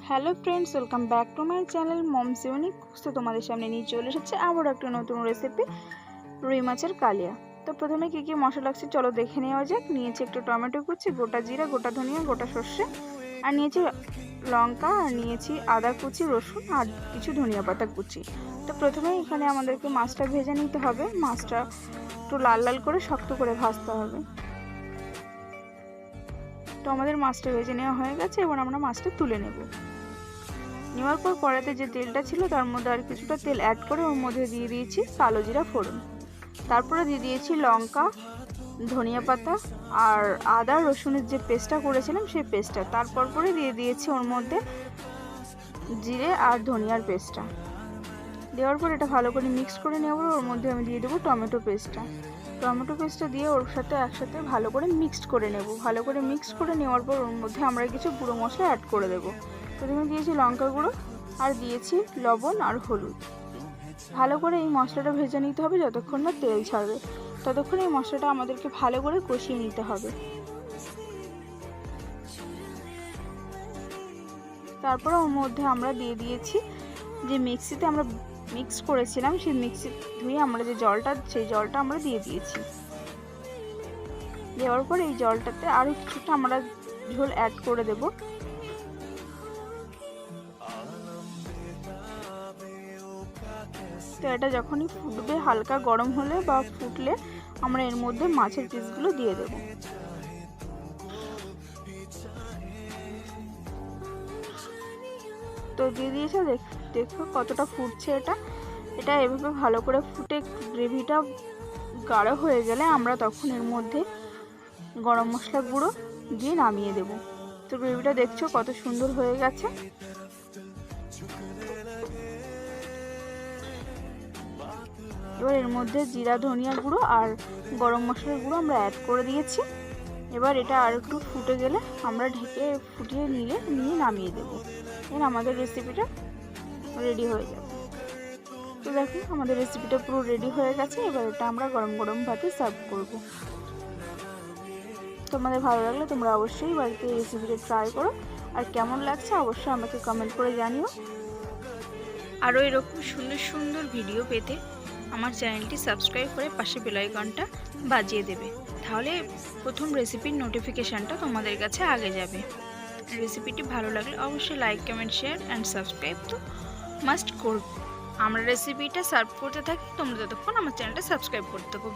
Hello friends, welcome back to my channel moms unique. তো তোমাদের সামনে নিয়ে চলে এসেছে আবার একটা নতুন রেসিপি, রুই মাছের কালিয়া। তো প্রথমে কী কী মশলা লাগছে চলো দেখে নেওয়া যাক। নিয়েছি একটু টমেটো কুচি, গোটা জিরা, গোটা ধনিয়া, গোটা সর্ষে, আর নিয়েছি লঙ্কা, আর নিয়েছি আদা কুচি, রসুন, আর কিছু ধনিয়া পাতা কুচি। তো প্রথমে এখানে আমাদেরকে মাছটা ভেজে নিতে হবে। মাছটা একটু লাল লাল করে শক্ত করে ভাজতে হবে। তো আমাদের মাছটা ভেজে নেওয়া হয়ে গেছে, এবার আমরা মাছটা তুলে নেওয়ার পর কড়াইতে যে তেলটা ছিল তার মধ্যে আর কিছুটা তেল অ্যাড করে ওর মধ্যে দিয়ে দিয়েছি কালো জিরা ফোড়ন। তারপরে দিয়ে দিয়েছি লঙ্কা, ধনিয়া পাতা আর আদা রসুনের যে পেস্টটা করেছিলাম সেই পেস্টটা। তারপর পরে দিয়ে দিয়েছি ওর মধ্যে জিরে আর ধনিয়ার পেস্টটা। দেওয়ার পর এটা ভালো করে মিক্স করে নেওয়ার পর ওর মধ্যে আমি দিয়ে দেবো টমেটো পেস্টটা দিয়ে ওর সাথে একসাথে ভালো করে মিক্সড করে নেব। ভালো করে মিক্স করে নেওয়ার পর ওর মধ্যে আমরা কিছু গুঁড়ো মশলা অ্যাড করে দেবো। প্রথমে দিয়েছি লঙ্কা গুঁড়ো, আর দিয়েছি লবণ আর হলুদ। ভালো করে এই মশলাটা ভেজে নিতে হবে যতক্ষণ না তেল ছাড়বে, ততক্ষণ এই মশলাটা আমাদেরকে ভালো করে কষিয়ে নিতে হবে। তারপরে ওর মধ্যে আমরা দিয়ে দিয়েছি যে মিক্সিতে আমরা মিক্স করেছিলাম, সেই মিক্সি ধুয়ে আমরা যে সেই জলটা আমরা দিয়ে দিয়েছি। দেওয়ার পর এই জলটাতে আরও কিছুটা আমরা ঝোল অ্যাড করে দেব। তো এটা যখনই ফুটবে, হালকা গরম হলে বা ফুটলে আমরা এর মধ্যে মাছের পিসগুলো দিয়ে দেব। তো দিয়ে দিয়েছে, দেখো কতটা ফুটছে। এটা এভাবে ভালো করে ফুটে গ্রেভিটা গাঢ় হয়ে গেলে আমরা তখন এর মধ্যে গরম মশলা গুঁড়ো দিয়ে নামিয়ে দেব। তো গ্রেভিটা দেখছো কত সুন্দর হয়ে গেছে। এবার এর মধ্যে জিরা ধনিয়া গুঁড়ো আর গরম মশলার গুঁড়ো আমরা অ্যাড করে দিয়েছি। এবার এটা আর একটু ফুটে গেলে আমরা ঢেকে ফুটিয়ে নিয়ে নামিয়ে দেবো। এর আমাদের রেসিপিটা রেডি হয়ে যাবে। তো দেখো আমাদের রেসিপিটা পুরো রেডি হয়ে গেছে। এবার এটা আমরা গরম গরম ভাতে সার্ভ করব। তোমাদের ভালো লাগলে তোমরা অবশ্যই বাড়িতে এই রেসিপিটা ট্রাই করো, আর কেমন লাগছে অবশ্যই আমাকে কমেন্ট করে জানিও। আরও এরকম সুন্দর সুন্দর ভিডিও পেতে আমার চ্যানেলটি সাবস্ক্রাইব করে পাশে বেল আইকনটা বাজিয়ে দেবে, তাহলে প্রথম রেসিপির নোটিফিকেশানটা তোমাদের কাছে আগে যাবে। রেসিপিটি ভালো লাগলে অবশ্যই like, comment, share and subscribe তো মাস্ট করবে। আমরা রেসিপিটা সার্ভ করতে থাকি, তোমরা ততক্ষণ আমার চ্যানেলটা সাবস্ক্রাইব করতে থাকো।